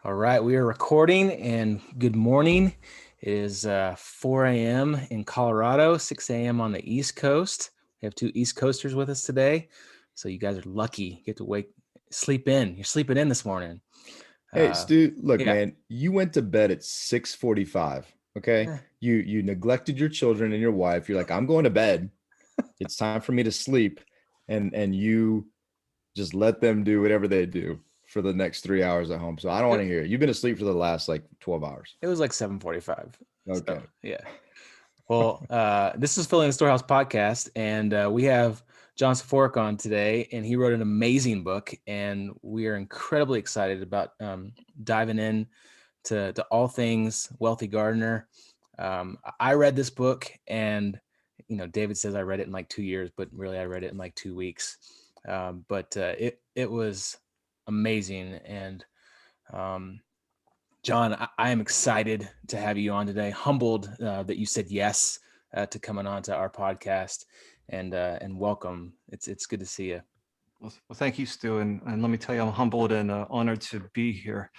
All right, we are recording, and good morning. It is 4 a.m. in Colorado, 6 a.m. on the East Coast. We have two East Coasters with us today, so you guys are lucky. You get to sleep in. You're sleeping in this morning. Hey, Uh, Stu, look, yeah, man, you went to bed at 6:45, okay? Eh, You neglected your children and your wife. You're like, "I'm going to bed. It's time for me to sleep." And you just let them do whatever they do for the next 3 hours at home. So I don't want it, to hear it. You've been asleep for the last like 12 hours. it was like 7:45. So Okay. yeah. Well, this is Filling the Storehouse podcast, and we have John Soforic on today, and he wrote an amazing book, and we are incredibly excited about diving in to all things Wealthy Gardner. I read this book, and David says I read it in like 2 years, but really I read it in like 2 weeks. But it was amazing, and um, John, I am excited to have you on today. Humbled that you said yes to coming on to our podcast, and welcome. It's good to see you. Well, thank you, Stu. And let me tell you, I'm humbled and honored to be here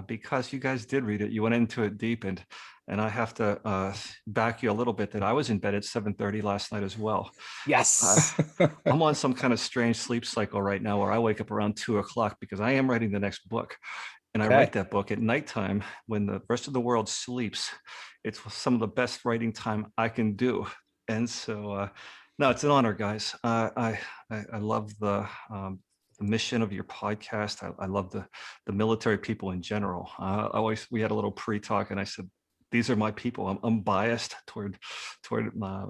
because you guys did read it. You went into it deep, and I have to back you a little bit that I was in bed at 7:30 last night as well. Uh, Yes. I'm on some kind of strange sleep cycle right now where I wake up around 2 o'clock because I am writing the next book. And I write Okay. that book at nighttime when the rest of the world sleeps. It's some of the best writing time I can do. And so, no, it's an honor, guys. I love the mission of your podcast. I love the military people in general. We had a little pre-talk, and I said, these are my people. I'm biased toward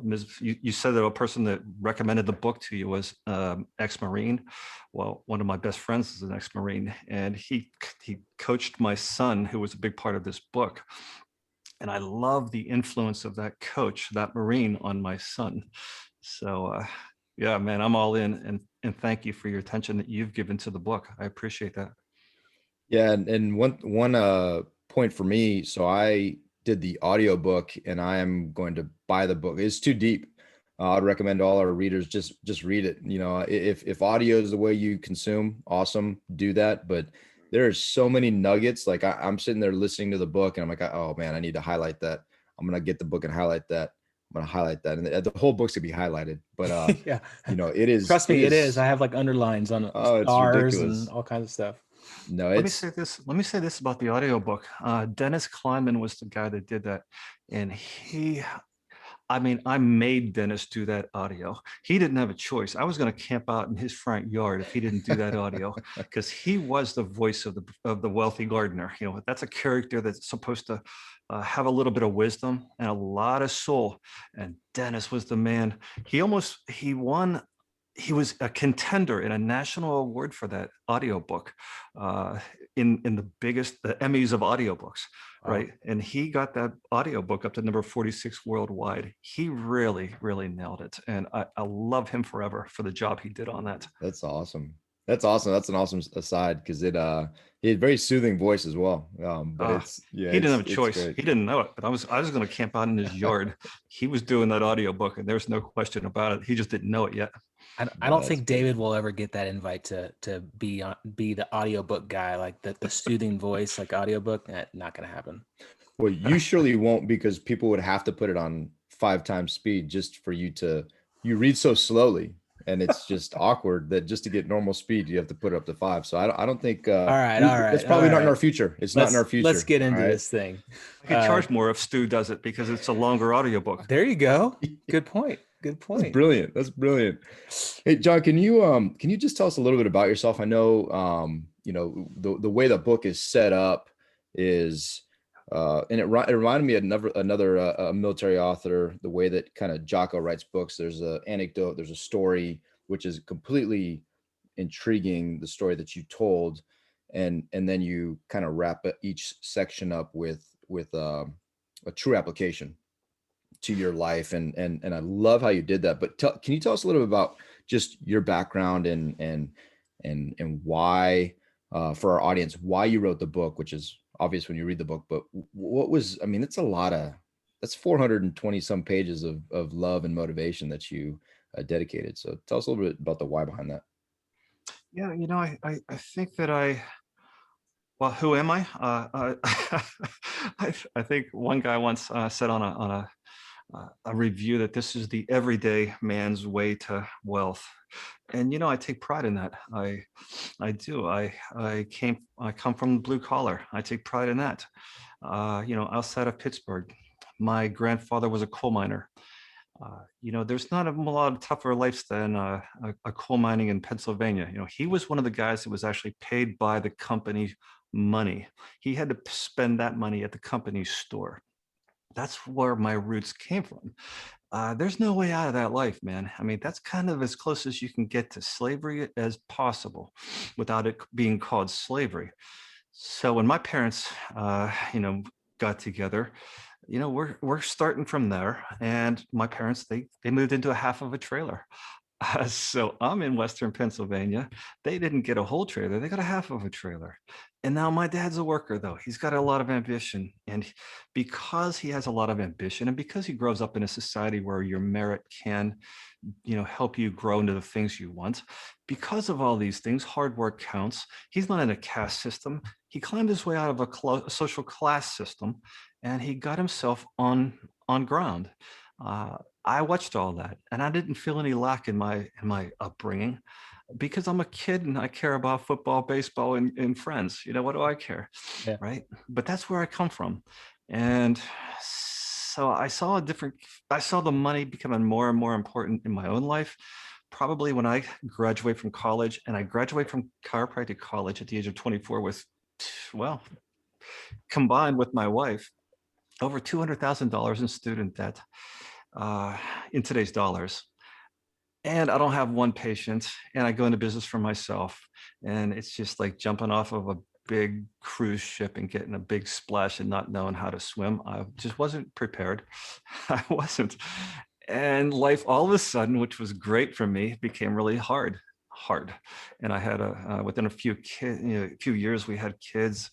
Ms. You said that a person that recommended the book to you was ex-Marine. Well, one of my best friends is an ex-Marine, and he coached my son, who was a big part of this book. And I love the influence of that coach, that Marine, on my son. So, yeah, man, I'm all in, and thank you for your attention that you've given to the book. I appreciate that. Yeah, and one point for me, so I did the audiobook and I am going to buy the book. It's too deep. I'd recommend all our readers just read it. If audio is the way you consume, awesome, do that. But there are so many nuggets. Like I'm sitting there listening to the book and I'm like, oh man, I need to highlight that. I'm gonna get the book and highlight that. I'm gonna highlight that, and the whole book's gonna be highlighted. But Yeah. it is Trust it me, it is. is. I have like underlines on Oh, it's stars and ridiculous. all kinds of stuff. No, Let me it's say this. Let me say this about the audiobook. Dennis Kleinman was the guy that did that, and I mean, I made Dennis do that audio. He didn't have a choice. I was going to camp out in his front yard if he didn't do that audio, because he was the voice of the wealthy gardener. That's a character that's supposed to have a little bit of wisdom and a lot of soul. And Dennis was the man. He won. He was a contender in a national award for that audiobook, uh, in the Emmys of audiobooks, Wow. right? And he got that audiobook up to number 46 worldwide. He really, really nailed it. And I love him forever for the job he did on that. That's awesome. That's awesome. That's an awesome aside because he had very soothing voice as well. But Uh, it's yeah, he didn't have a it's choice. great. He didn't know it, but I was going to camp out in his yard. He was doing that audiobook, and there's no question about it. He just didn't know it yet. I No, don't that's think great. David will ever get that invite to be the audiobook guy, like the soothing voice, like audiobook. Not gonna happen. Well, you surely won't because people would have to put it on 5 times speed just for you to. You read so slowly, and it's just awkward that just to get normal speed, you have to put it up to 5. So I don't think All right, all that's right, all probably not in our right. future. It's not in our Let's future. get All into right. this thing. I could Uh, charge more if Stu does it because it's a longer audiobook. there you go. Good point. Good That's point. brilliant. That's brilliant. Hey, John, can you just tell us a little bit about yourself? I know the way the book is set up is and it reminded me of another military author, the way that kind of Jocko writes books. There's a anecdote, there's a story which is completely intriguing, the story that you told, and then you kind of wrap each section up with a true application to your life, and I love how you did that. But can you tell us a little bit about just your background and why, for our audience, why you wrote the book, which is obvious when you read the book, but what was, I mean, it's a lot of, that's 420 some pages of love and motivation that you dedicated. So tell us a little bit about the why behind that. Yeah, I think that Well, who am I? I think one guy once said on a review that this is the everyday man's way to wealth, and I take pride in that. I do. I come from blue collar. I take pride in that. Outside of Pittsburgh, my grandfather was a coal miner. There's not a lot of tougher lives than a coal mining in Pennsylvania. He was one of the guys that was actually paid by the company money. He had to spend that money at the company store. That's where my roots came from. There's no way out of that life, man. I mean, that's kind of as close as you can get to slavery as possible without it being called slavery. So when my parents, got together, we're starting from there. And my parents, they moved into a half of a trailer. So I'm in Western Pennsylvania. They didn't get a whole trailer, they got a half of a trailer. And now my dad's a worker, though. He's got a lot of ambition. And because he has a lot of ambition, and because he grows up in a society where your merit can, help you grow into the things you want, because of all these things, hard work counts. He's not in a caste system. He climbed his way out of a social class system, and he got himself on ground. I watched all that, and I didn't feel any lack in my upbringing because I'm a kid and I care about football, baseball, and friends. What do I care, Yeah. right? But that's where I come from, and so I saw the money becoming more and more important in my own life. Probably when I graduate from college, and I graduate from chiropractic college at the age of 24 with, well, combined with my wife, over $200,000 in student debt in today's dollars. And I don't have one patient, and I go into business for myself. And it's just like jumping off of a big cruise ship and getting a big splash and not knowing how to swim. I just wasn't prepared. I wasn't. And life all of a sudden, which was great for me, became really hard. And I had within a few years, we had kids.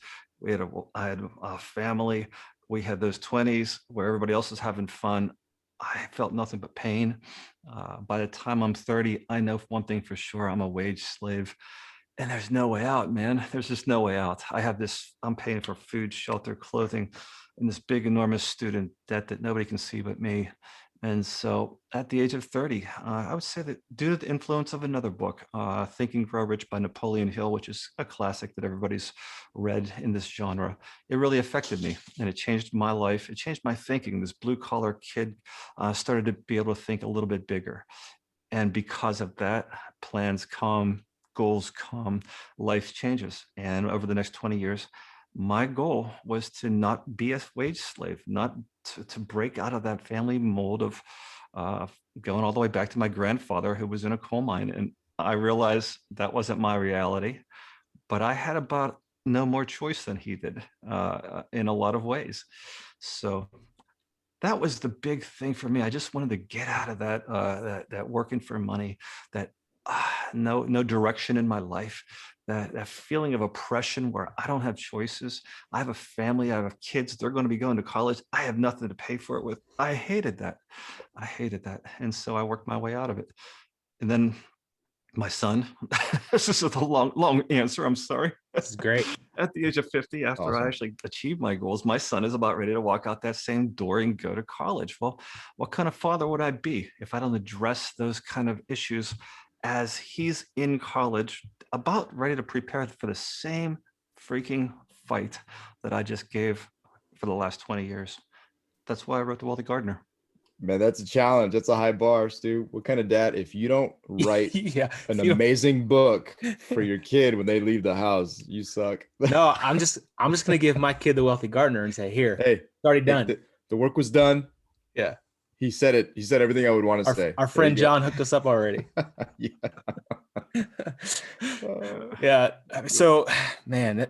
I had a family. We had those 20s where everybody else is having fun. I felt nothing but pain. By the time I'm 30, I know one thing for sure: I'm a wage slave, and there's no way out, man. There's just no way out. I'm paying for food, shelter, clothing, and this big, enormous student debt that nobody can see but me. And so at the age of 30, I would say that due to the influence of another book, Think and Grow Rich by Napoleon Hill, which is a classic that everybody's read in this genre, it really affected me, and it changed my life. It changed my thinking. This blue collar kid started to be able to think a little bit bigger. And because of that, plans come, goals come, life changes. And over the next 20 years, my goal was to not be a wage slave, not to break out of that family mold of going all the way back to my grandfather who was in a coal mine. And I realized that wasn't my reality, but I had about no more choice than he did in a lot of ways. So that was the big thing for me. I just wanted to get out of that working for money, that no direction in my life, that feeling of oppression where I don't have choices. I have a family, I have kids, they're going to be going to college. I have nothing to pay for it with. I hated that. And so I worked my way out of it. And then my son, this is a long answer, I'm sorry. This is great. At the age of 50, after Awesome. I actually achieved my goals, my son is about ready to walk out that same door and go to college. Well, what kind of father would I be if I don't address those kind of issues as he's in college, about ready to prepare for the same freaking fight that I just gave for the last 20 years? That's why I wrote The Wealthy Gardner. Man, that's a challenge. That's a high bar, Stu. What kind of dad, if you don't write Yeah. an amazing book for your kid when they leave the house, you suck. No, I'm just gonna give my kid The Wealthy Gardner and say, here, Hey, it's already done. The work was done. Yeah. He said it. He said everything I would want to say. Our friend John hooked us up already. Yeah. Yeah. So, man,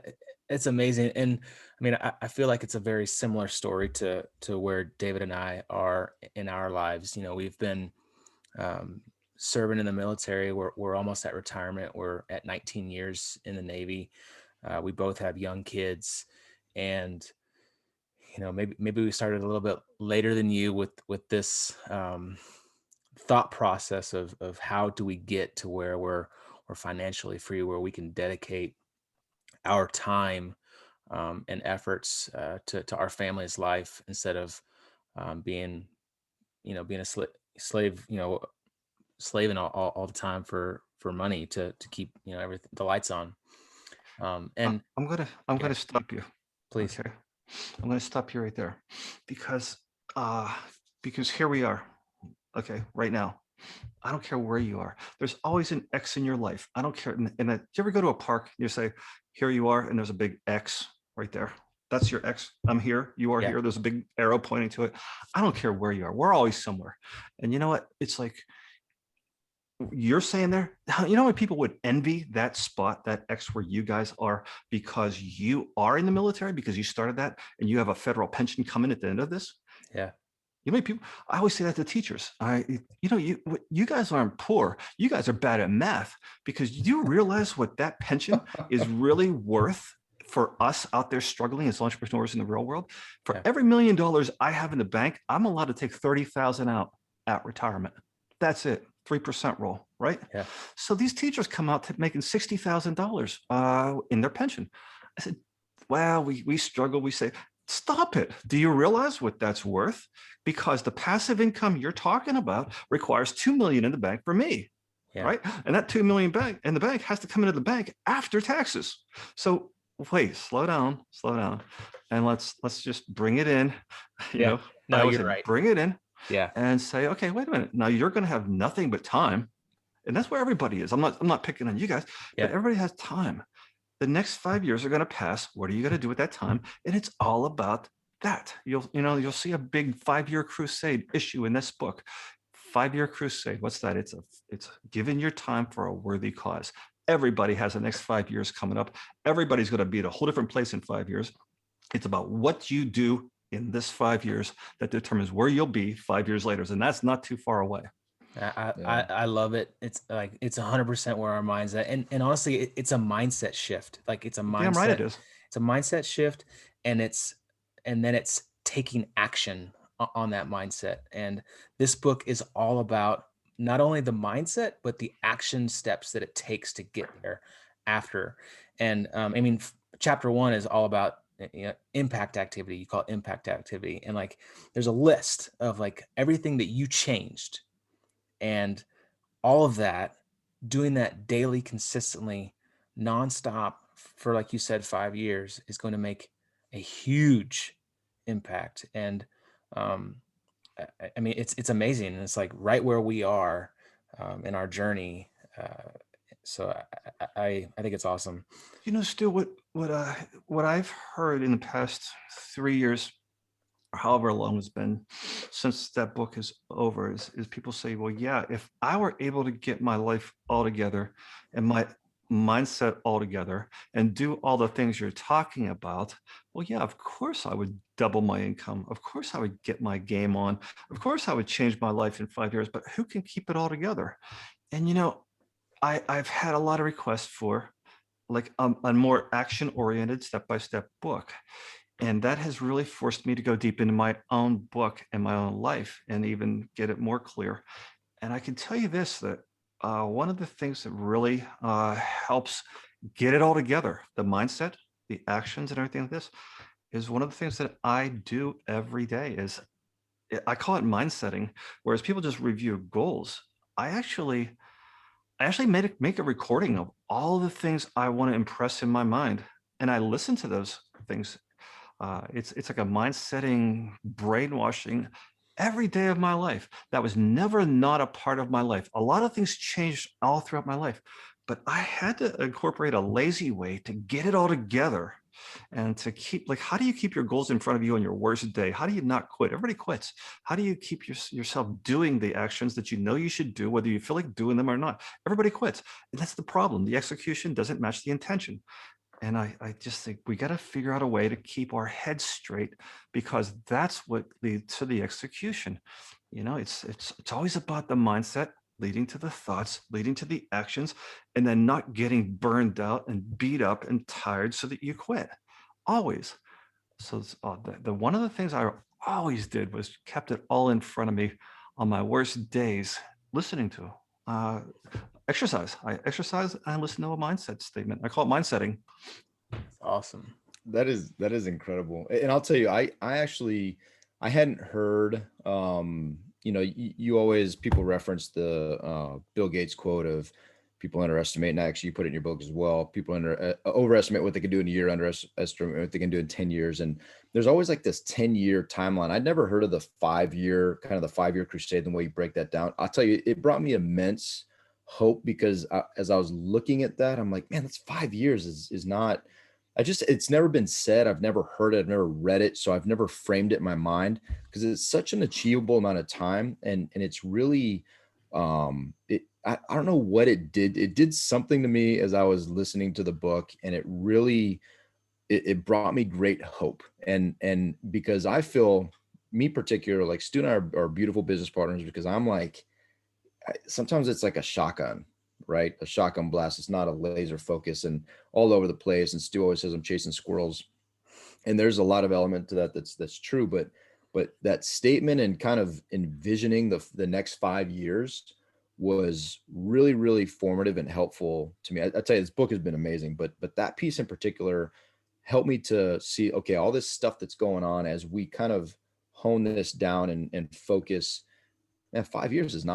it's amazing. And I mean, I feel like it's a very similar story to where David and I are in our lives. We've been serving in the military. We're almost at retirement. We're at 19 years in the Navy. We both have young kids, and maybe we started a little bit later than you with this thought process of how do we get to where we're financially free, where we can dedicate our time and efforts to our family's life instead of being, being a slave, slaving all the time for money to keep, everything, the lights on. And I'm gonna stop you. please. Okay, I'm gonna stop you right there, because uh, because here we are. Okay, right now. I don't care where you are. There's always an X in your life. I don't care. Do you ever go to a park and you say, here you are, and there's a big X right there? That's your X. I'm here. You are Yeah. here. There's a big arrow pointing to it. I don't care where you are. We're always somewhere. And you know what? It's like you're saying there. You know what? People would envy that spot, that X where you guys are, because you are in the military, because you started that, and you have a federal pension coming at the end of this. Yeah. You know, people. I always say that to teachers. You guys aren't poor. You guys are bad at math, because you realize what that pension is really worth for us out there struggling as entrepreneurs in the real world. For Yeah. every $1 million I have in the bank, I'm allowed to take 30,000 out at retirement. That's it. 3% roll, right? Yeah. So these teachers come out to making $60,000 in their pension. I said, well, we struggle. We say, stop it. Do you realize what that's worth? Because the passive income you're talking about requires 2 million in the bank for me, Yeah. right? And that 2 million bank in the bank has to come into the bank after taxes. So wait, slow down, and let's just bring it in. No, you're right. Bring it in. Yeah. And say, okay, wait a minute. Now you're going to have nothing but time, and that's where everybody is. I'm not picking on you guys, but everybody has time. The next 5 years are going to pass. What are you going to do with that time? And it's all about that. You'll see a big 5-year crusade issue in this book. 5-year crusade. What's that? It's giving your time for a worthy cause. Everybody has the next 5 years coming up. Everybody's going to be at a whole different place in 5 years. It's about what you do in this 5 years that determines where you'll be 5 years later. And that's not too far away. I love it. It's like, it's 100% where our mind's at. And honestly, it's a mindset shift. Like, it's a mindset. Damn right it is. It's a mindset shift, and then it's taking action on that mindset. And this book is all about not only the mindset, but the action steps that it takes to get there after. And chapter 1 is all about impact activity. You call it impact activity. And like, there's a list of like everything that you changed, and all of that, doing that daily, consistently, nonstop for, like you said, 5 years is going to make a huge impact. And it's amazing. And it's like right where we are in our journey. So I think it's awesome. Stu, what I've heard in the past 3 years, or however long it's been since that book is over, is people say, well, yeah, if I were able to get my life all together and my mindset all together and do all the things you're talking about, well, yeah, of course I would double my income. Of course I would get my game on. Of course I would change my life in 5 years, but who can keep it all together? And, I've had a lot of requests for like a more action-oriented step-by-step book. And that has really forced me to go deep into my own book and my own life and even get it more clear. And I can tell you this, that one of the things that really helps get it all together, the mindset, the actions and everything like this, is one of the things that I do every day. Is I call it mindsetting, whereas people just review goals. I actually make a recording of all the things I want to impress in my mind, and I listen to those things. It's like a mind-setting, brainwashing every day of my life. That was never not a part of my life. A lot of things changed all throughout my life, but I had to incorporate a lazy way to get it all together and to keep, like, how do you keep your goals in front of you on your worst day? How do you not quit? Everybody quits. How do you keep yourself doing the actions that you know you should do, whether you feel like doing them or not? Everybody quits. And that's the problem. The execution doesn't match the intention. And I just think we got to figure out a way to keep our heads straight, because that's what leads to the execution. It's always about the mindset leading to the thoughts, leading to the actions, and then not getting burned out and beat up and tired so that you quit. Always. So the one of the things I always did was kept it all in front of me on my worst days, listening to exercise. I exercise and I listen to a mindset statement. I call it mindsetting. That's awesome. that is incredible. And I'll tell you, I hadn't heard, you always, people reference the Bill Gates quote of people underestimate, and actually you put it in your book as well. People overestimate what they can do in a year, underestimate what they can do in 10 years. And there's always like this 10-year timeline. I'd never heard of the 5-year, kind of the 5-year crusade, the way you break that down. I'll tell you, it brought me immense hope, because as I was looking at that, I'm like, man, that's 5 years is not, it's never been said. I've never heard it. I've never read it. So I've never framed it in my mind, because it's such an achievable amount of time. And it's really, I don't know what it did. It did something to me as I was listening to the book, and it really, it brought me great hope. And because I feel, me particular, like Stu and I are beautiful business partners, because I'm like, sometimes it's like a shotgun, right? A shotgun blast. It's not a laser focus and all over the place. And Stu always says I'm chasing squirrels. And there's a lot of element to that that's true. But that statement and kind of envisioning the next 5 years was really, really formative and helpful to me. I tell you, this book has been amazing, but that piece in particular helped me to see, okay, all this stuff that's going on as we kind of hone this down and focus. Man, 5 years is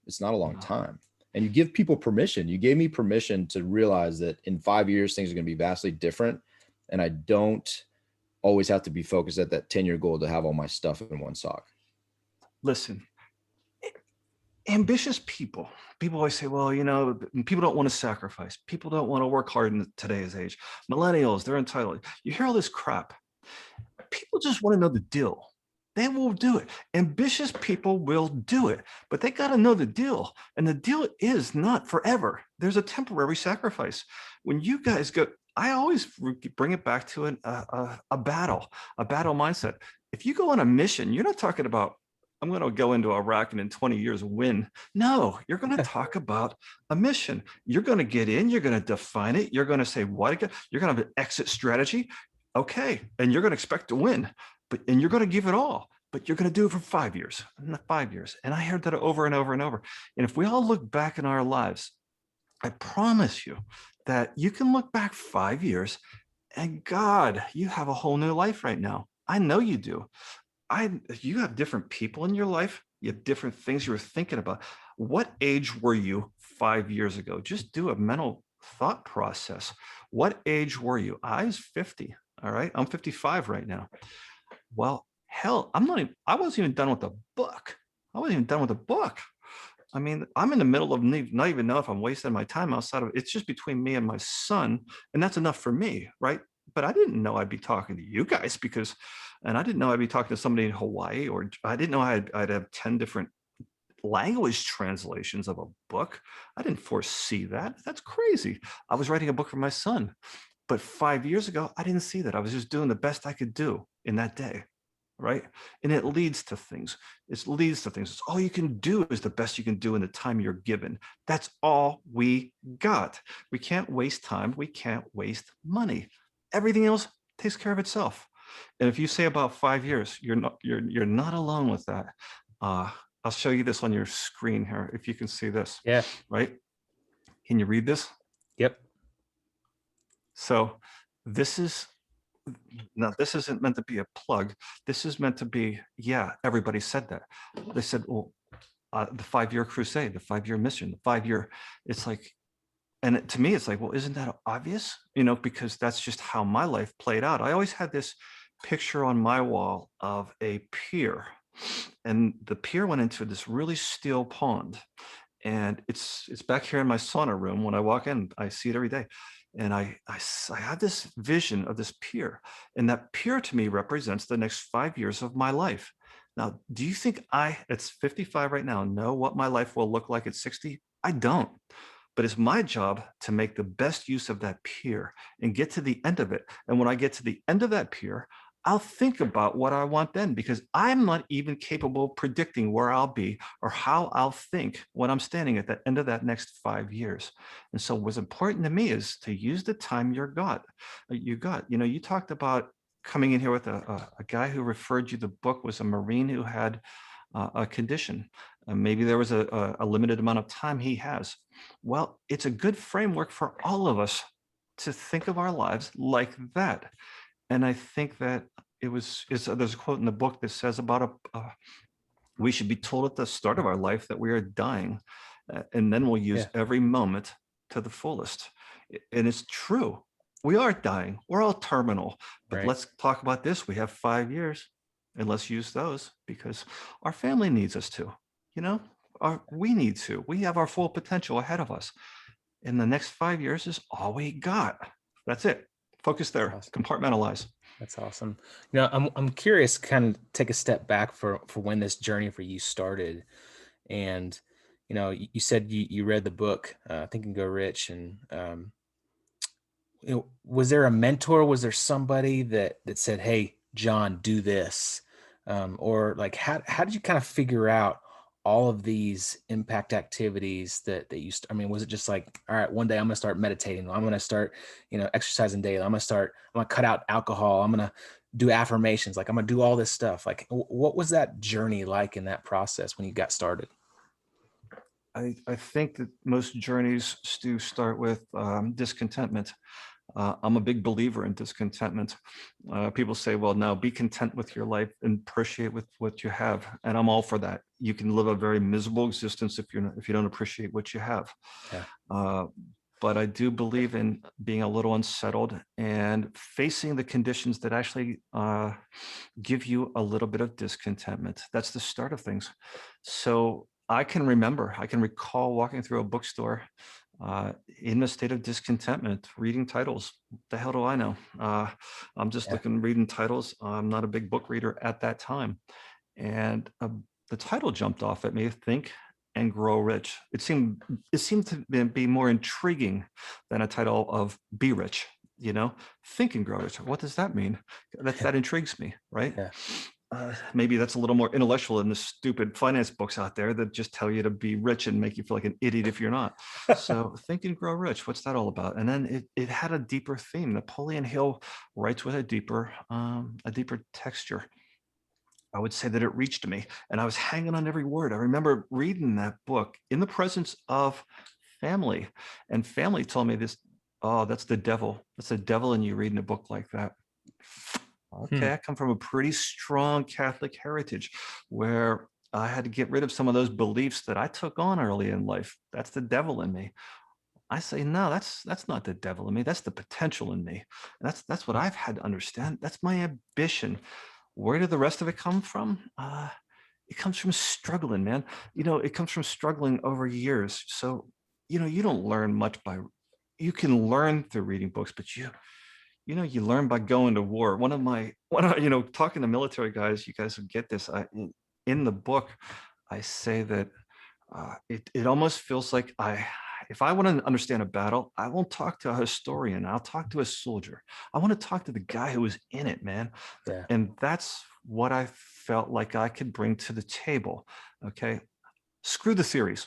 it's not a long time. And you give people permission. You gave me permission to realize that in 5 years, things are going to be vastly different. And I don't always have to be focused at that 10-year goal to have all my stuff in one sock. Listen, ambitious people always say, well, people don't want to sacrifice. People don't want to work hard in today's age. Millennials, they're entitled. You hear all this crap. People just want to know the deal. They will do it. Ambitious people will do it, but they got to know the deal. And the deal is not forever. There's a temporary sacrifice. When you guys go, I always bring it back to a battle mindset. If you go on a mission, you're not talking about, I'm going to go into Iraq and in 20 years win. No, you're going to talk about a mission. You're going to get in, you're going to define it. You're going to say, you're going to have an exit strategy. Okay. And you're going to expect to win, and you're going to give it all, but you're going to do it for 5 years, not 5 years. And I heard that over and over and over. And if we all look back in our lives, I promise you that you can look back 5 years and God, you have a whole new life right now. I know you do. You have different people in your life. You have different things you were thinking about. What age were you 5 years ago? Just do a mental thought process. What age were you? I was 50. All right. I'm 55 right now. Well, hell, I wasn't even done with the book. I mean, I'm in the middle of not even know if I'm wasting my time outside of it's just between me and my son. And that's enough for me. Right. But I didn't know I'd be talking to you guys and I didn't know I'd be talking to somebody in Hawaii, or I didn't know I'd have 10 different language translations of a book. I didn't foresee that. That's crazy. I was writing a book for my son. But 5 years ago, I didn't see that. I was just doing the best I could do in that day, right? And it leads to things. It's all you can do is the best you can do in the time you're given. That's all we got. We can't waste time. We can't waste money. Everything else takes care of itself. And if you say about 5 years, you're not alone with that. I'll show you this on your screen here, if you can see this. Yeah. Right? Can you read this? Yep. So this isn't meant to be a plug. This is meant to be, yeah, everybody said that. They said, well, the 5-year crusade, the 5-year mission, the 5-year, it's like, and to me, it's like, well, isn't that obvious? Because that's just how my life played out. I always had this picture on my wall of a pier, and the pier went into this really still pond. And it's back here in my sauna room. When I walk in, I see it every day. And I had this vision of this pier, and that pier to me represents the next 5 years of my life. Now, do you think it's 55 right now, know what my life will look like at 60? I don't. But it's my job to make the best use of that pier and get to the end of it. And when I get to the end of that pier, I'll think about what I want then, because I'm not even capable of predicting where I'll be or how I'll think when I'm standing at the end of that next 5 years. And so what's important to me is to use the time you got. You talked about coming in here with a guy who referred you the book was a Marine who had a condition. Maybe there was a limited amount of time he has. Well, it's a good framework for all of us to think of our lives like that. And I think that there's a quote in the book that says about we should be told at the start of our life that we are dying, and then we'll use every moment to the fullest. And it's true. We are dying. We're all terminal. But let's talk about this. We have 5 years, and let's use those because our family needs us to. We need to. We have our full potential ahead of us. And the next 5 years is all we got. That's it. Focus there. Awesome. Compartmentalize. That's awesome. I'm curious, kind of take a step back for when this journey for you started. And, you said you read the book, Think and Go Rich. And, was there a mentor? Was there somebody that said, hey, John, do this? Or like, how did you kind of figure out all of these impact activities that you, was it just like, all right, one day I'm going to start meditating. I'm going to start, exercising daily. I'm going to cut out alcohol. I'm going to do affirmations. Like I'm going to do all this stuff. Like what was that journey like in that process when you got started? I think that most journeys do start with discontentment. I'm a big believer in discontentment. People say, well, now be content with your life and appreciate with what you have. And I'm all for that. You can live a very miserable existence if you don't appreciate what you have. Yeah. But I do believe in being a little unsettled and facing the conditions that actually give you a little bit of discontentment. That's the start of things. So I can recall walking through a bookstore in a state of discontentment, reading titles. What the hell do I know? I'm just reading titles. I'm not a big book reader at that time. And the title jumped off at me, Think and Grow Rich. It seemed to be more intriguing than a title of Be Rich. Think and Grow Rich. What does that mean? That intrigues me, right? Yeah. Maybe that's a little more intellectual than the stupid finance books out there that just tell you to be rich and make you feel like an idiot if you're not. So Think and Grow Rich, what's that all about? And then it had a deeper theme. Napoleon Hill writes with a deeper texture. I would say that it reached me and I was hanging on every word. I remember reading that book in the presence of family, and family told me this, oh, that's the devil. That's the devil in you reading a book like that. Okay, I come from a pretty strong Catholic heritage where I had to get rid of some of those beliefs that I took on early in life. That's the devil in me. I say, no, that's not the devil in me. That's the potential in me. That's what I've had to understand. That's my ambition. Where did the rest of it come from? It comes from struggling, man. It comes from struggling over years. So, you don't learn much you can learn through reading books, but you learn by going to war. Talking to military guys, you guys will get this. In the book, I say that it almost feels like if I want to understand a battle, I won't talk to a historian. I'll talk to a soldier. I want to talk to the guy who was in it, man. Yeah. And that's what I felt like I could bring to the table. Okay. Screw the theories.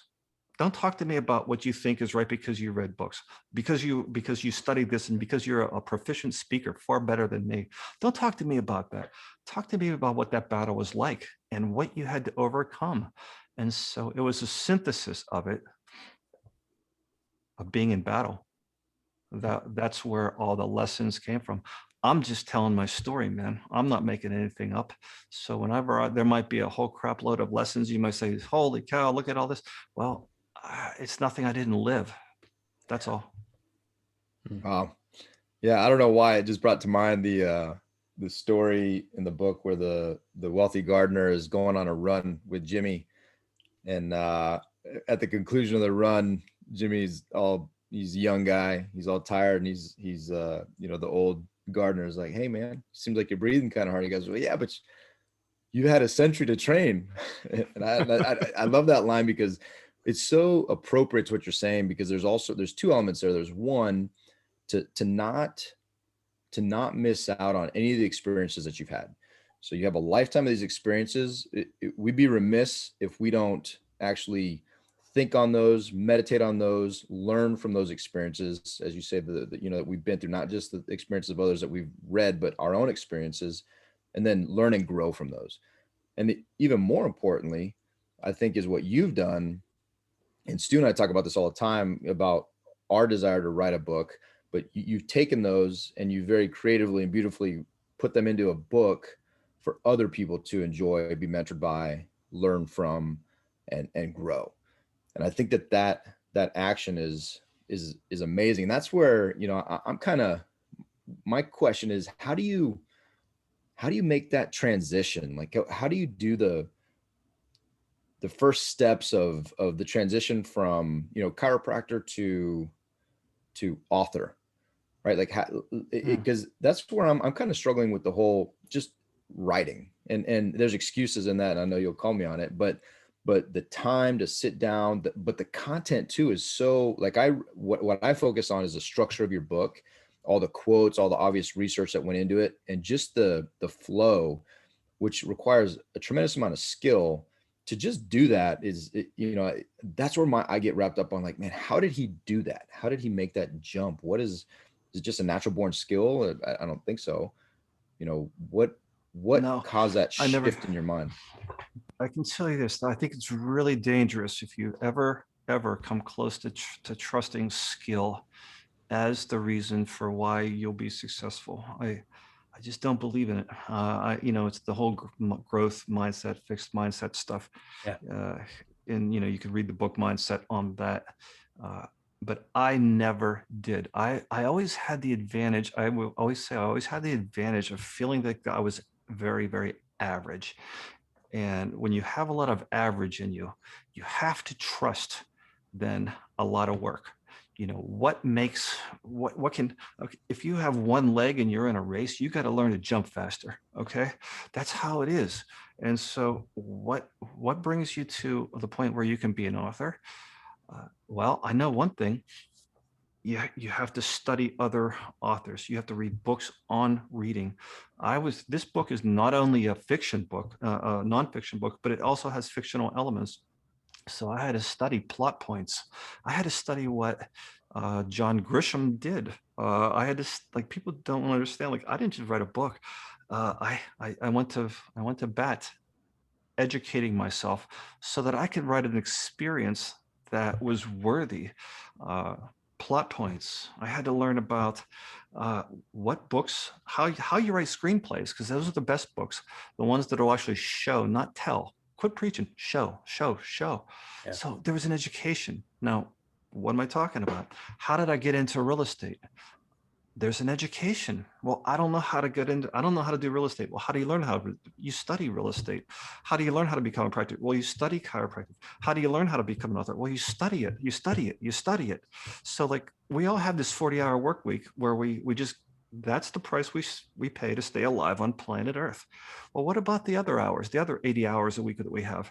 Don't talk to me about what you think is right because you read books, because you studied this, and because you're a proficient speaker, far better than me. Don't talk to me about that. Talk to me about what that battle was like and what you had to overcome. And so it was a synthesis of being in battle. That's where all the lessons came from. I'm just telling my story, man. I'm not making anything up. So whenever there might be a whole crap load of lessons, you might say, holy cow, look at all this. Well, it's nothing I didn't live. That's all. Wow. Yeah, I don't know why it just brought to mind the story in the book where the wealthy Gardner is going on a run with Jimmy, and at the conclusion of the run, he's a young guy, he's all tired, and he's the old Gardner is like, hey man, seems like you're breathing kind of hard. He goes, well, yeah, but you had a century to train. And I love that line because it's so appropriate to what you're saying, because there's two elements there. There's one, to not miss out on any of the experiences that you've had. So you have a lifetime of these experiences. We'd be remiss if we don't actually think on those, meditate on those, learn from those experiences, as you say, that we've been through, not just the experiences of others that we've read, but our own experiences, and then learn and grow from those. And even more importantly, I think, is what you've done. And Stu and I talk about this all the time, about our desire to write a book, but you've taken those and you very creatively and beautifully put them into a book for other people to enjoy, be mentored by, learn from, and grow. And I think that action is amazing. And that's where, I'm kind of, my question is, how do you make that transition? Like, how do you do the first steps of the transition from, chiropractor to author, right? Like, because that's where I'm kind of struggling with the whole just writing, and there's excuses in that, and I know you'll call me on it, but the time to sit down, but the content too is so, like, what I focus on is the structure of your book, all the quotes, all the obvious research that went into it, and just the flow, which requires a tremendous amount of skill to just do that. That's where I get wrapped up on, like, man, how did he do that? How did he make that jump? Is it just a natural born skill? I don't think so. What No, caused that I never. shift in your mind? I can tell you this. I think it's really dangerous if you ever come close to trusting skill as the reason for why you'll be successful. I just don't believe in it. It's the whole growth mindset, fixed mindset stuff. Yeah. And you can read the book Mindset on that. But I never did. I always had the advantage. I will always say I always had the advantage of feeling that I was very, very average. And when you have a lot of average in you, you have to trust then a lot of work. What can, okay, if you have one leg and you're in a race, you got to learn to jump faster. Okay. That's how it is. And so what brings you to the point where you can be an author? Well, I know one thing. You have to study other authors. You have to read books on reading. This book is not only a fiction book, a nonfiction book, but it also has fictional elements. So I had to study plot points. I had to study what John Grisham did. I had to, like, people don't understand. Like, I didn't just write a book. I went to bat educating myself so that I could write an experience that was worthy. Plot points. I had to learn about what books, how you write screenplays, because those are the best books, the ones that will actually show, not tell. Quit preaching, show. Yeah. So there was an education. Now, what am I talking about? How did I get into real estate? There's an education. Well, I don't know how to do real estate. Well, how do you learn you study real estate? How do you learn how to become a practitioner? Well, you study chiropractic. How do you learn how to become an author? Well, you study it. So, like, we all have this 40-hour work week where we just, that's the price we pay to stay alive on planet Earth. Well, what about the other hours, the other 80 hours a week that we have?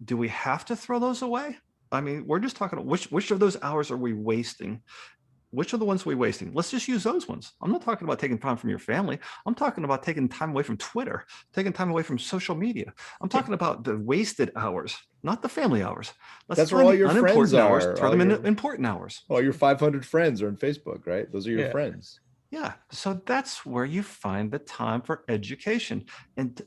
Do we have to throw those away? I mean, we're just talking, which of those hours are we wasting? Which are the ones we're wasting? Let's just use those ones. I'm not talking about taking time from your family. I'm talking about taking time away from Twitter, taking time away from social media. I'm talking about the wasted hours, not the family hours. That's where all your friends hours, are. throw them into important hours. All your 500 friends are on Facebook, right? Those are your friends. Yeah. So that's where you find the time for education. And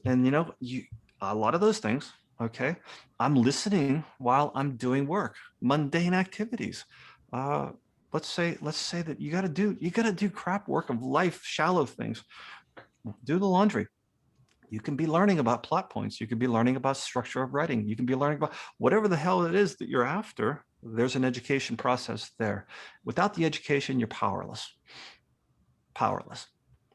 a lot of those things, okay, I'm listening while I'm doing work, mundane activities. Let's say that you got to do crap work of life, shallow things. Do the laundry. You can be learning about plot points. You can be learning about structure of writing. You can be learning about whatever the hell it is that you're after. There's an education process there. Without the education, you're powerless. Powerless.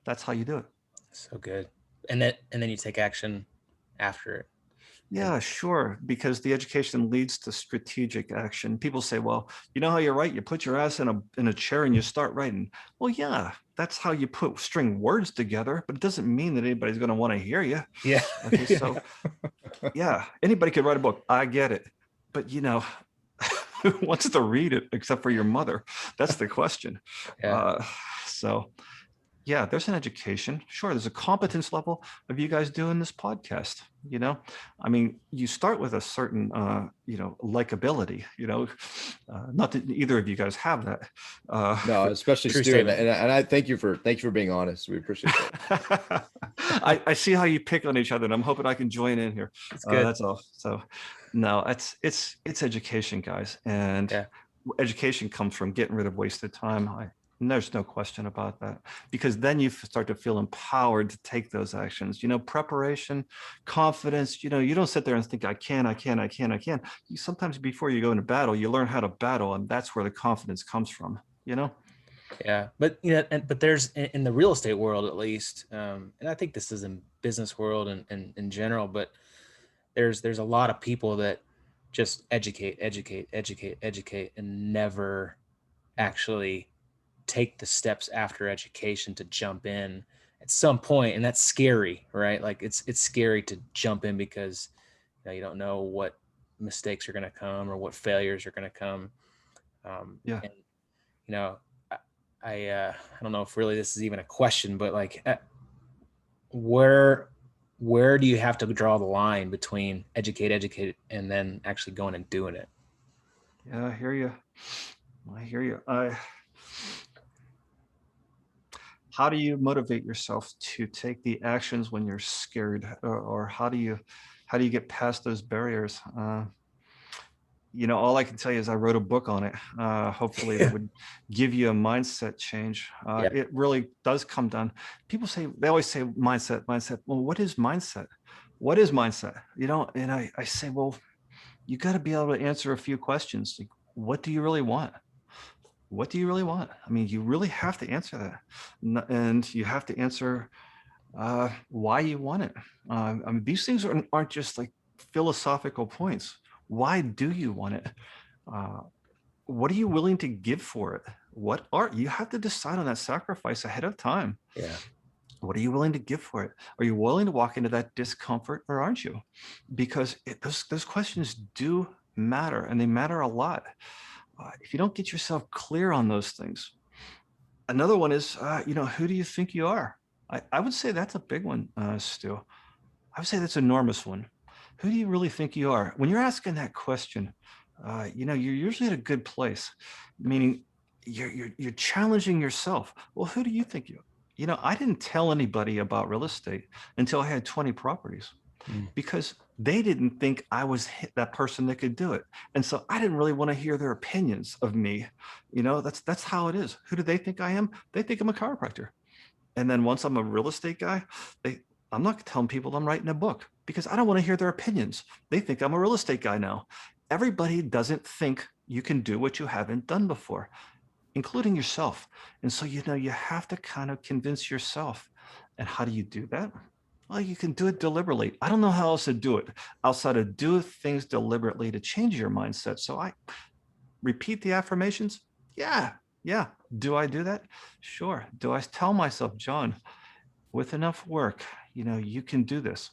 That's how you do it. So good. And then you take action after it. Yeah, sure. Because the education leads to strategic action. People say, well, you know how you write? You put your ass in a chair and you start writing. Well, yeah, that's how you string words together, but it doesn't mean that anybody's going to want to hear you. Yeah. Okay. So yeah, anybody could write a book. I get it. But who wants to read it except for your mother? That's the question. Yeah. So yeah, there's an education. Sure, there's a competence level of you guys doing this podcast. I mean, you start with a certain, likability. Not that either of you guys have that. No, especially Stu. And I thank you for being honest. We appreciate that. I see how you pick on each other, and I'm hoping I can join in here. It's good. That's all. So, no, it's education, guys, and education comes from getting rid of wasted time. And there's no question about that, because then you start to feel empowered to take those actions. Preparation, confidence, you don't sit there and think, I can. You sometimes, before you go into battle, you learn how to battle, and that's where the confidence comes from, Yeah, but but there's in the real estate world, at least, and I think this is in business world and in general, but there's a lot of people that just educate, and never actually take the steps after education to jump in at some point, and that's scary, right? Like it's scary to jump in because you don't know what mistakes are going to come or what failures are going to come. Yeah. And you know, I don't know if really this is even a question, but like, where do you have to draw the line between educate, and then actually going and doing it? Yeah, I hear you. How do you motivate yourself to take the actions when you're scared, or how do you get past those barriers? All I can tell you is I wrote a book on it. Hopefully that would give you a mindset change. Yeah. It really does come down. They always say mindset. Well, what is mindset? What is mindset? And I say, well, you got to be able to answer a few questions. Like, what do you really want? What do you really want? I mean, you really have to answer that. And you have to answer why you want it. I mean, these things aren't just like philosophical points. Why do you want it? What are you willing to give for it? You have to decide on that sacrifice ahead of time. Yeah. What are you willing to give for it? Are you willing to walk into that discomfort, or aren't you? Because those questions do matter, and they matter a lot. If you don't get yourself clear on those things. Another one is, who do you think you are? I would say that's a big one, Stu. I would say that's an enormous one. Who do you really think you are? When you're asking that question, you're usually at a good place, meaning you're challenging yourself. Well, who do you think you are? I didn't tell anybody about real estate until I had 20 properties, because they didn't think I was that person that could do it. And so I didn't really want to hear their opinions of me. That's how it is. Who do they think I am? They think I'm a chiropractor. And then once I'm a real estate guy, I'm not telling people I'm writing a book, because I don't want to hear their opinions. They think I'm a real estate guy now. Everybody doesn't think you can do what you haven't done before, including yourself. And so, you have to kind of convince yourself. And how do you do that? Well, you can do it deliberately. I don't know how else to do it outside of do things deliberately to change your mindset. So I repeat the affirmations. Yeah. Do I do that? Sure. Do I tell myself, John, with enough work, you can do this?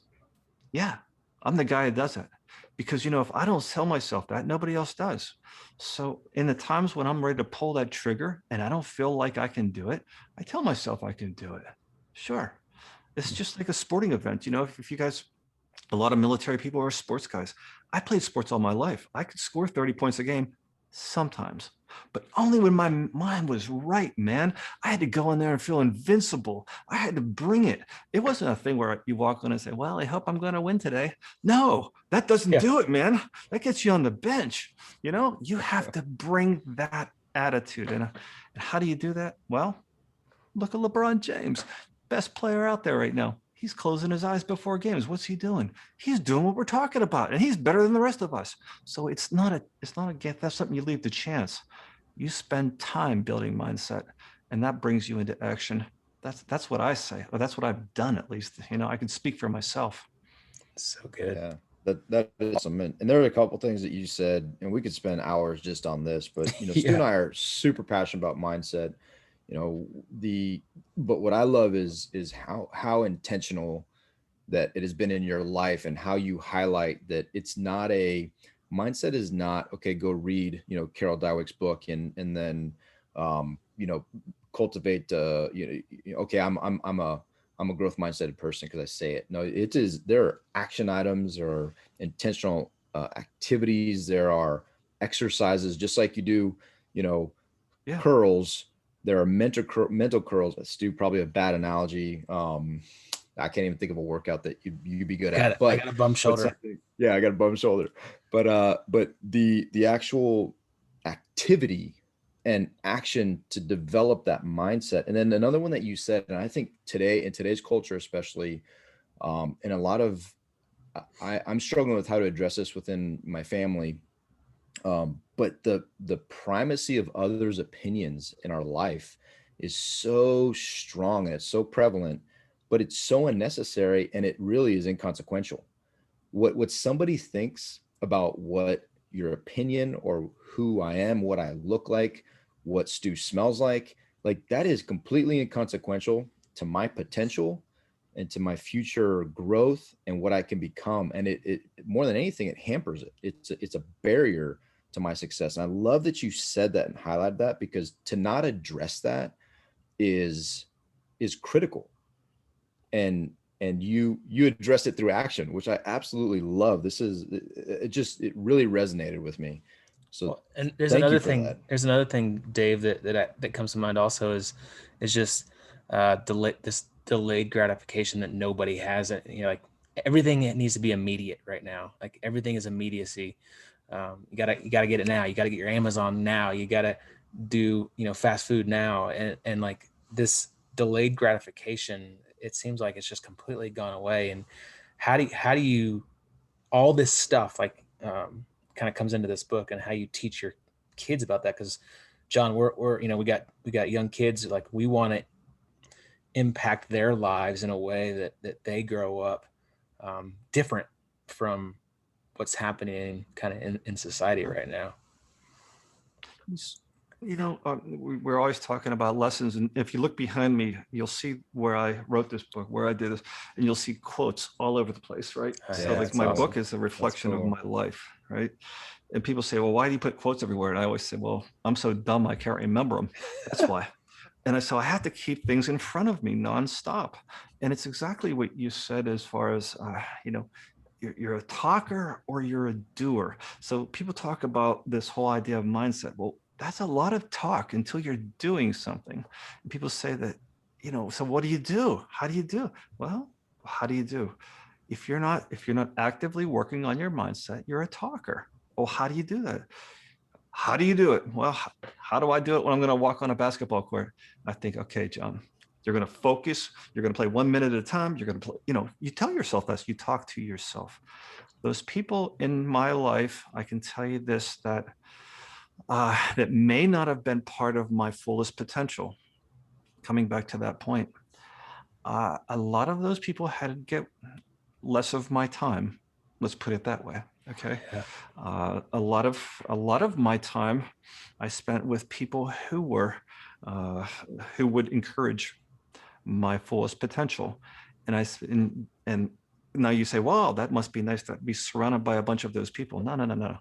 Yeah, I'm the guy who does it. Because, if I don't tell myself that, nobody else does. So in the times when I'm ready to pull that trigger and I don't feel like I can do it, I tell myself I can do it. Sure. It's just like a sporting event. If you guys, a lot of military people are sports guys. I played sports all my life. I could score 30 points a game sometimes, but only when my mind was right, man. I had to go in there and feel invincible. I had to bring it. It wasn't a thing where you walk in and say, well, I hope I'm going to win today. No, that doesn't do it, man. That gets you on the bench. You have to bring that attitude. And how do you do that? Well, look at LeBron James, best player out there right now. He's closing his eyes before games. What's he doing? He's doing what we're talking about, and he's better than the rest of us. So it's not a gift. That's something you leave to chance. You spend time building mindset, and that brings you into action. That's what I say, or that's what I've done, at least. I can speak for myself. So good. Yeah, that is awesome. And there are a couple things that you said, and we could spend hours just on this, but Stu and I are super passionate about mindset. But what I love is how intentional that it has been in your life, and how you highlight that it's not a mindset is not, okay, go read, Carol Dweck's book and then, cultivate, okay, I'm a growth mindset person because I say it. No, it is, there are action items or intentional activities. There are exercises, just like you do, curls. There are mental curls. Stu, probably a bad analogy. I can't even think of a workout that you'd be good at. But I got a bum shoulder. Yeah, I got a bum shoulder. But the actual activity and action to develop that mindset. And then another one that you said, and I think today, in today's culture especially, and a lot of, I'm struggling with how to address this within my family. But the primacy of others' opinions in our life is so strong and it's so prevalent, but it's so unnecessary, and it really is inconsequential. What somebody thinks about what your opinion or who I am, what I look like, what Stu smells like that is completely inconsequential to my potential and to my future growth and what I can become. And it more than anything, it hampers it. It's a barrier to my success. And I love that you said that and highlighted that, because to not address that is critical. And you addressed it through action, which I absolutely love. This is it really resonated with me. So Well, and there's thank you another for thing. that. There's another thing, Dave, that comes to mind also is just this delayed gratification that nobody has. You know, like everything needs to be immediate right now. Like everything is immediacy. You gotta get it now. You gotta get your Amazon now. You gotta do fast food now, and like this delayed gratification. It seems like it's just completely gone away. And how do you all this stuff like kind of comes into this book, and how you teach your kids about that? Because John, we're we got young kids, like we want to impact their lives in a way that they grow up different from what's happening kind of in society right now. We're always talking about lessons, and if you look behind me, you'll see where I wrote this book, where I did this, and you'll see quotes all over the place, right? So like that's my awesome. book is a reflection of cool. my life, right? And people say, well, why do you put quotes everywhere? And I always say, well, I'm so dumb I can't remember them. That's why. And so I have to keep things in front of me nonstop. And it's exactly what you said, as far as you're a talker or you're a doer. So people talk about this whole idea of mindset. Well, that's a lot of talk until you're doing something. And people say that, so what do you do? How do you do? Well, how do you do? If you're not actively working on your mindset, you're a talker. Well, how do you do that? How do you do it? Well, how do I do it when I'm going to walk on a basketball court? I think, okay, John, you're going to focus. You're going to play 1 minute at a time. You're going to play, you tell yourself this, you talk to yourself. Those people in my life, I can tell you this, that that may not have been part of my fullest potential. Coming back to that point, a lot of those people had to get less of my time. Let's put it that way. Okay. Yeah. A lot of my time I spent with people who would encourage my fullest potential. And now you say, wow, that must be nice to be surrounded by a bunch of those people. No.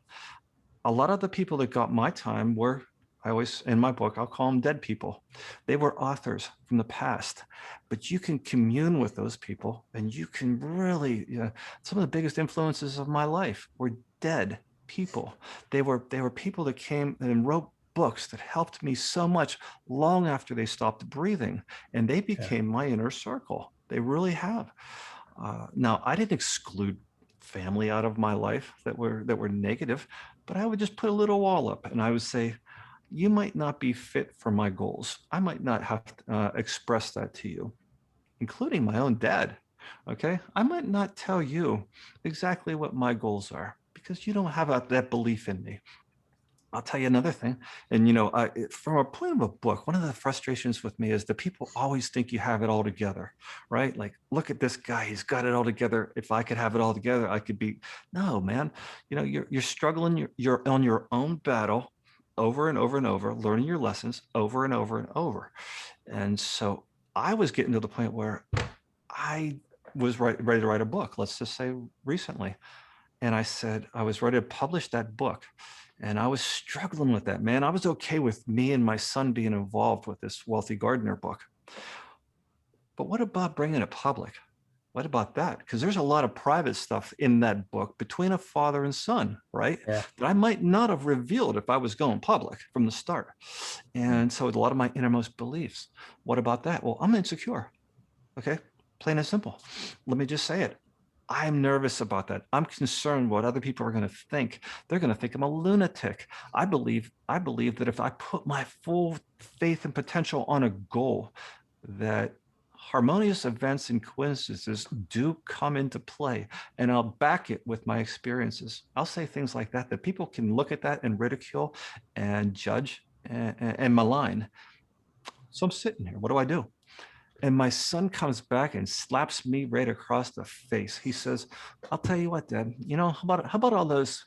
A lot of the people that got my time were, I always, in my book, I'll call them dead people. They were authors from the past, but you can commune with those people, and you can really, some of the biggest influences of my life were dead people. They were people that came and wrote books that helped me so much long after they stopped breathing, and they became my inner circle. They really have. Now, I didn't exclude family out of my life that were negative, but I would just put a little wall up, and I would say, you might not be fit for my goals. I might not have to express that to you, including my own dad. Okay. I might not tell you exactly what my goals are, because you don't have that belief in me. I'll tell you another thing. And, from a point of a book, one of the frustrations with me is that people always think you have it all together, right? Like, look at this guy, he's got it all together. If I could have it all together, I could be. No, man, you're struggling. You're on your own battle over and over and over, learning your lessons over and over and over. And so I was getting to the point where I was ready to write a book, let's just say recently. And I said, I was ready to publish that book. And I was struggling with that, man. I was okay with me and my son being involved with this Wealthy Gardner book. But what about bringing it public? What about that? Because there's a lot of private stuff in that book between a father and son, right? Yeah. That I might not have revealed if I was going public from the start. And so a lot of my innermost beliefs. What about that? Well, I'm insecure. Okay. Plain and simple. Let me just say it. I'm nervous about that. I'm concerned what other people are going to think. They're going to think I'm a lunatic. I believe that if I put my full faith and potential on a goal, that harmonious events and coincidences do come into play, and I'll back it with my experiences. I'll say things like that people can look at that and ridicule and judge and malign. So I'm sitting here. What do I do? And my son comes back and slaps me right across the face. He says, "I'll tell you what, Dad, how about all those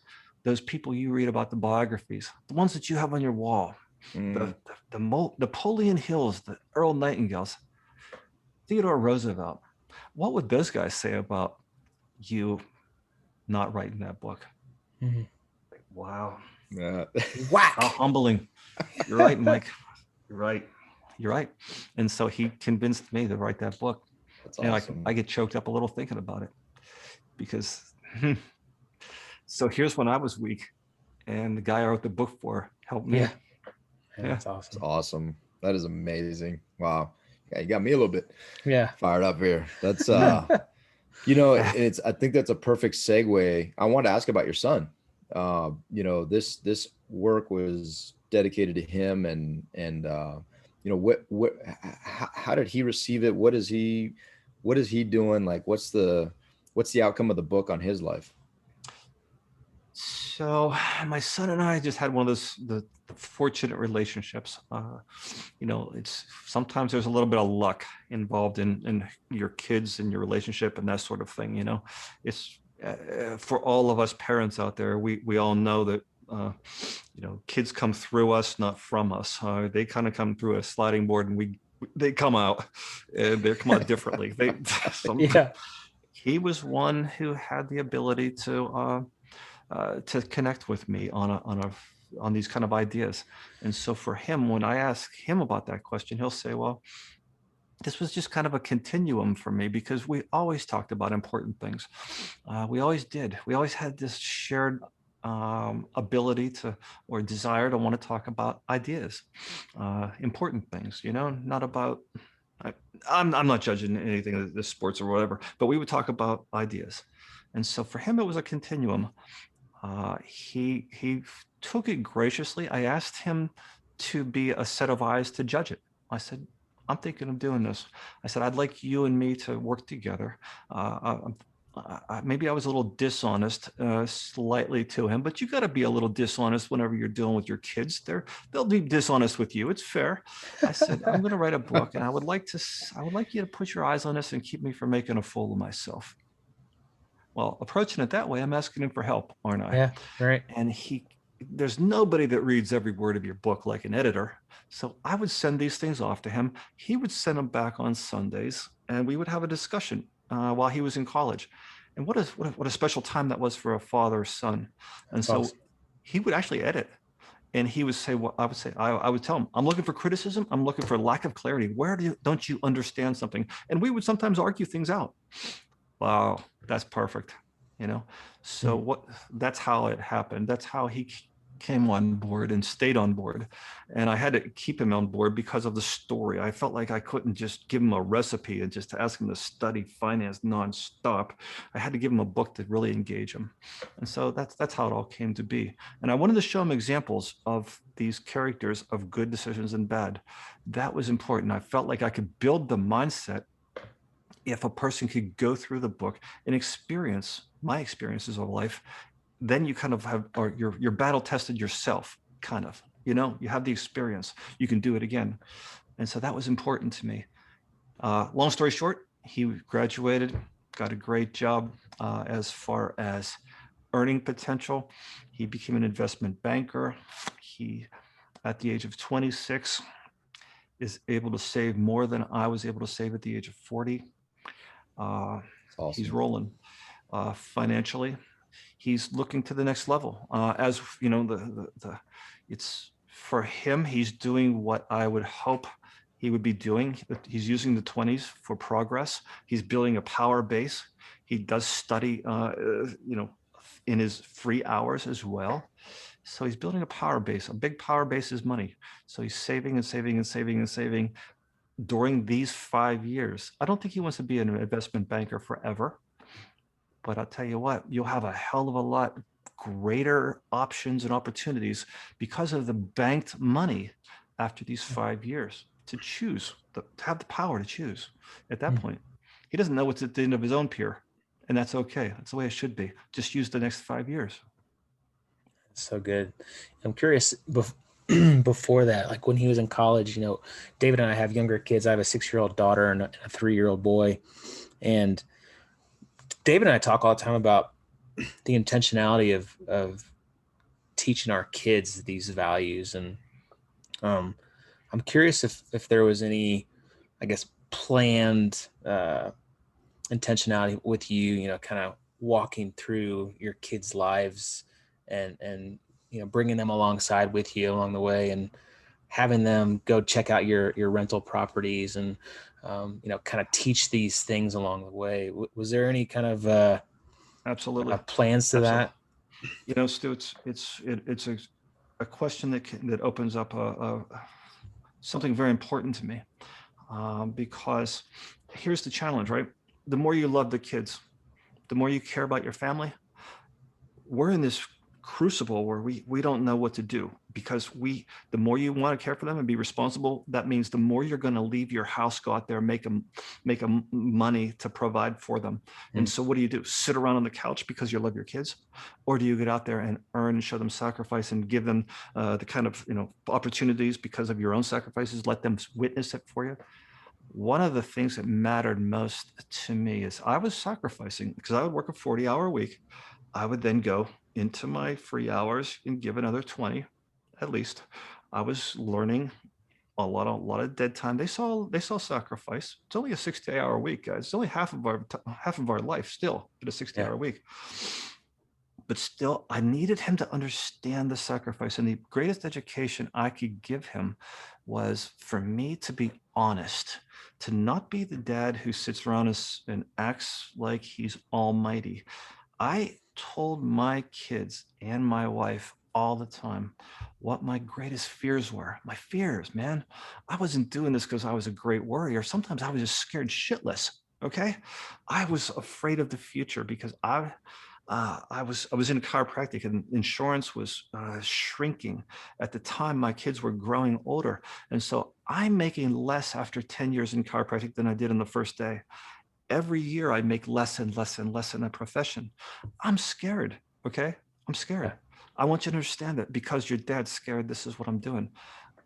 people you read about, the biographies, the ones that you have on your wall, the Napoleon Hills, the Earl Nightingales, Theodore Roosevelt. What would those guys say about you not writing that book?" Mhm. Like, wow. Yeah. Whack. How humbling. You're right, Mike. You're right. You're right. And so he convinced me to write that book. That's And awesome. I get choked up a little thinking about it, because so here's when I was weak, and the guy I wrote the book for helped me. Yeah. Yeah. That's That's awesome. awesome. That is amazing. Wow. Yeah, you got me a little bit Yeah. fired up here. That's I think that's a perfect segue. I want to ask about your son. This work was dedicated to him, and how did he receive it? What is he doing? Like, what's the outcome of the book on his life? So my son and I just had one of those the fortunate relationships. It's sometimes there's a little bit of luck involved in your kids and your relationship and that sort of thing. It's for all of us parents out there, we all know that kids come through us, not from us. They kind of come through a sliding board, and they come out, and they come out differently. Yeah. He was one who had the ability to connect with me on these kind of ideas. And so for him, when I ask him about that question, he'll say, well, this was just kind of a continuum for me, because we always talked about important things. We always did. We always had this shared ability to, or desire to want to talk about ideas, important things, not about, I'm not judging anything, the sports or whatever, but we would talk about ideas. And so for him, it was a continuum. He took it graciously. I asked him to be a set of eyes to judge it. I said, "I'm thinking of doing this." I said, "I'd like you and me to work together." Maybe I was a little dishonest, slightly to him, but you got to be a little dishonest whenever you're dealing with your kids. They'll be dishonest with you. It's fair. I said, "I'm going to write a book, and I would like you to put your eyes on this and keep me from making a fool of myself." Well, approaching it that way, I'm asking him for help, aren't I? Yeah. Right. And there's nobody that reads every word of your book like an editor. So I would send these things off to him. He would send them back on Sundays, and we would have a discussion while he was in college. And what a special time that was for a father son. And so Awesome. he would actually edit. And he would say, "Well, I would tell him, I'm looking for criticism. I'm looking for lack of clarity. Where don't you understand something?" And we would sometimes argue things out. Wow, that's perfect. So that's how it happened. That's how he came on board and stayed on board. And I had to keep him on board because of the story. I felt like I couldn't just give him a recipe and just ask him to study finance nonstop. I had to give him a book to really engage him. And so that's how it all came to be. And I wanted to show him examples of these characters of good decisions and bad. That was important. I felt like I could build the mindset if a person could go through the book and experience my experiences of life. Then you kind of have, or you're battle tested yourself, kind of, you have the experience, you can do it again. And so that was important to me. Long story short, he graduated, got a great job as far as earning potential. He became an investment banker. He, at the age of 26, is able to save more than I was able to save at the age of 40. Awesome. He's rolling financially. He's looking to the next level. As you know, it's for him. He's doing what I would hope he would be doing. He's using the 20s for progress. He's building a power base. He does study, in his free hours as well. So he's building a power base. A big power base is money. So he's saving and saving and saving and saving during these 5 years. I don't think he wants to be an investment banker forever. But I'll tell you what, you'll have a hell of a lot greater options and opportunities because of the banked money after these 5 years to choose, to have the power to choose. At that point, he doesn't know what's at the end of his own pier, and that's okay. That's the way it should be. Just use the next 5 years. So good. I'm curious, before that, like when he was in college, David and I have younger kids. I have a 6-year-old daughter and a 3-year-old boy. And David and I talk all the time about the intentionality of teaching our kids these values. And I'm curious if there was any, I guess, planned intentionality with you, kind of walking through your kids' lives and bringing them alongside with you along the way and having them go check out your rental properties and kind of teach these things along the way. Was there any kind of Absolutely. plans to that? Stu, it's a question that opens up something very important to me, because here's the challenge, right? The more you love the kids, the more you care about your family. We're in this crucible where we don't know what to do, because the more you want to care for them and be responsible, that means the more you're going to leave your house, go out there, make them money to provide for them. And so what do? Sit around on the couch because you love your kids? Or do you get out there and earn and show them sacrifice and give them the kind of opportunities because of your own sacrifices, let them witness it for you? One of the things that mattered most to me is I was sacrificing, because I would work a 40-hour week. I would then go into my free hours and give another 20 at least. I was learning a lot of dead time. They saw sacrifice. It's only a 60-hour week, guys. It's only half of our life still in a 60-hour week. But still, I needed him to understand the sacrifice. And the greatest education I could give him was for me to be honest, to not be the dad who sits around and acts like he's almighty. I told my kids and my wife all the time what my greatest fears were. My fears, man. I wasn't doing this because I was a great warrior. Sometimes I was just scared shitless. Okay. I was afraid of the future because I was in chiropractic and insurance was shrinking. At the time, my kids were growing older. And so I'm making less after 10 years in chiropractic than I did in the first day. Every year I make less and less and less in a profession. I'm scared. Okay. I'm scared. I want you to understand that because your dad's scared, this is what I'm doing.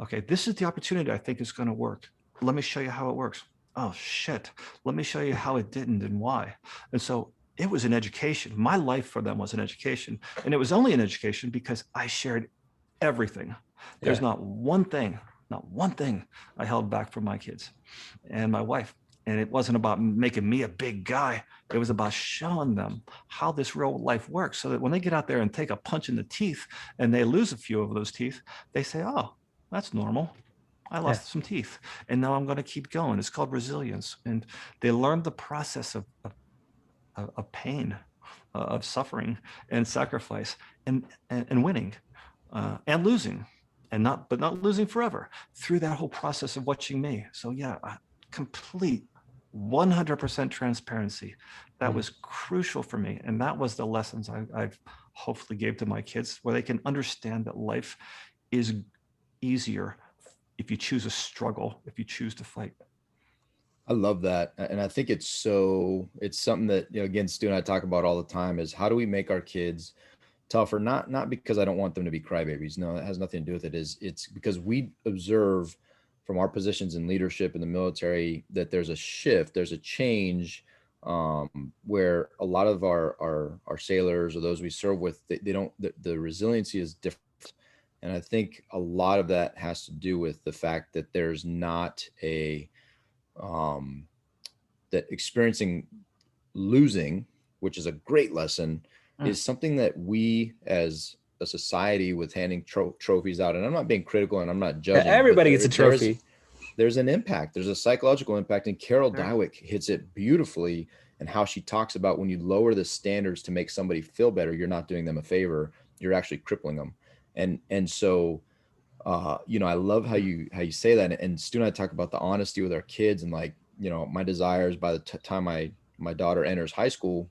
Okay. This is the opportunity I think is going to work. Let me show you how it works. Oh shit. Let me show you how it didn't and why. And so it was an education. My life for them was an education. And it was only an education because I shared everything. There's not one thing I held back from my kids and my wife. And it wasn't about making me a big guy. It was about showing them how this real life works so that when they get out there and take a punch in the teeth and they lose a few of those teeth, they say, oh, that's normal. I lost some teeth and now I'm going to keep going. It's called resilience. And they learned the process of pain, of suffering and sacrifice and winning and losing but not losing forever through that whole process of watching me. So yeah, complete 100% transparency. That was crucial for me. And that was the lessons I've hopefully gave to my kids, where they can understand that life is easier if you choose a struggle, if you choose to fight. I love that. And I think it's something that, again, Stu and I talk about all the time, is how do we make our kids tougher? Not because I don't want them to be crybabies. No, it has nothing to do with it. It's because we observe from our positions in leadership in the military that there's a shift, there's a change, where a lot of our sailors or those we serve with, they don't, the resiliency is different. And I think a lot of that has to do with the fact that there's not that experiencing losing, which is a great lesson, is something that we as a society with handing trophies out, and I'm not being critical and I'm not judging. Everybody gets a trophy. There's an impact. There's a psychological impact, and Carol Dweck hits it beautifully, and how she talks about when you lower the standards to make somebody feel better, you're not doing them a favor. You're actually crippling them. And so, I love how you say that. And Stu and I talk about the honesty with our kids, and my desires by the time my daughter enters high school,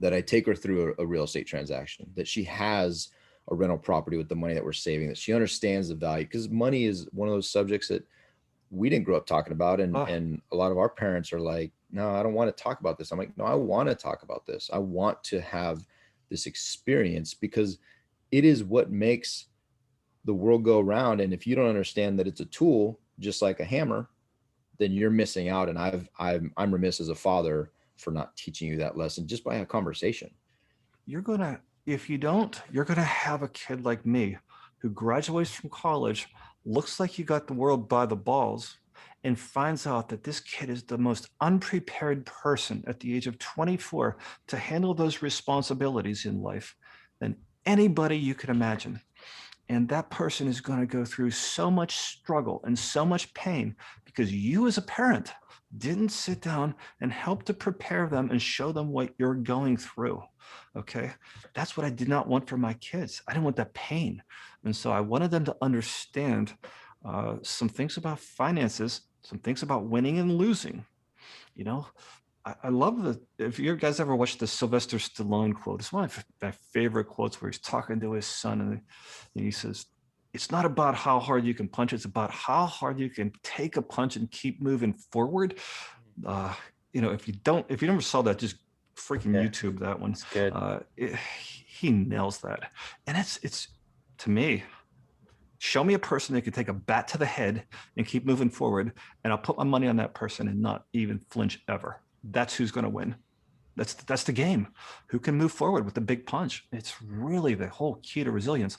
that I take her through a real estate transaction, that she has a rental property with the money that we're saving, that she understands the value, because money is one of those subjects that we didn't grow up talking about. And a lot of our parents are like, no, I don't want to talk about this. I'm like, no, I want to talk about this. I want to have this experience, because it is what makes the world go around. And if you don't understand that it's a tool, just like a hammer, then you're missing out. And I'm remiss as a father for not teaching you that lesson just by a conversation. If you don't, you're going to have a kid like me who graduates from college, looks like you got the world by the balls, and finds out that this kid is the most unprepared person at the age of 24 to handle those responsibilities in life than anybody you could imagine. And that person is going to go through so much struggle and so much pain because you as a parent didn't sit down and help to prepare them and show them what you're going through. Okay. That's what I did not want for my kids. I didn't want that pain. And so I wanted them to understand some things about finances, some things about winning and losing. You know, I love if you guys ever watched the Sylvester Stallone quote, it's one of my favorite quotes, where he's talking to his son and he says, it's not about how hard you can punch, it's about how hard you can take a punch and keep moving forward. If you never saw that, just freaking YouTube that one. It's good. He nails that. And it's to me, show me a person that could take a bat to the head and keep moving forward, and I'll put my money on that person and not even flinch ever. That's who's going to win. That's the game. Who can move forward with the big punch? It's really the whole key to resilience.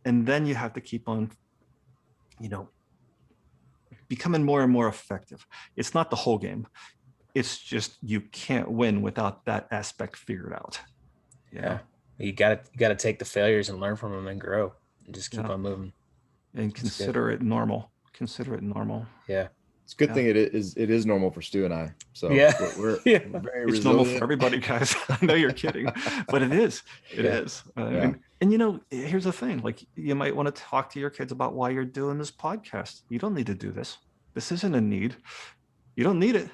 And then you have to keep on, becoming more and more effective. It's not the whole game. It's just you can't win without that aspect figured out. Yeah. You got to take the failures and learn from them and grow and just keep on moving. And consider it normal. Consider it normal. Yeah. It's a good thing it is normal for Stu and I. So we're very resilient. It's normal for everybody, guys. I know you're kidding, but it is. It is. And here's the thing. Like, you might want to talk to your kids about why you're doing this podcast. You don't need to do this. This isn't a need. You don't need it.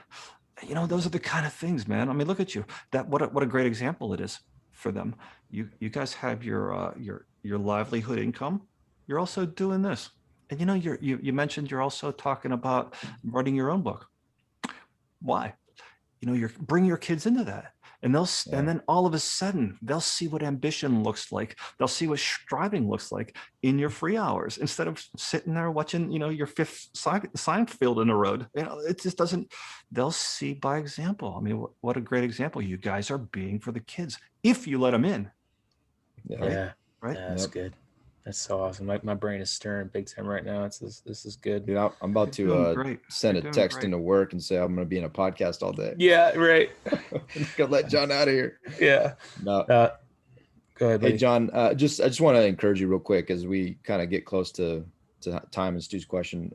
Those are the kind of things, man. I mean, look at you. What a great example it is for them. You guys have your livelihood income. You're also doing this. And you mentioned you're also talking about writing your own book. Why? You're bring your kids into that, and and then all of a sudden they'll see what ambition looks like. They'll see what striving looks like in your free hours, instead of sitting there watching your fifth Seinfeld in a road. It just doesn't. They'll see by example. I mean, what a great example you guys are being for the kids if you let them in. Yeah. Right. Yeah, that's good. That's so awesome. My brain is stirring big time right now. This is good. Dude, I'm about to send a text into work and say I'm going to be in a podcast all day. Yeah, right. I'm gonna let John out of here. Yeah. No. Go ahead, buddy. Hey, John. I just want to encourage you real quick as we kind of get close to time and Stu's question.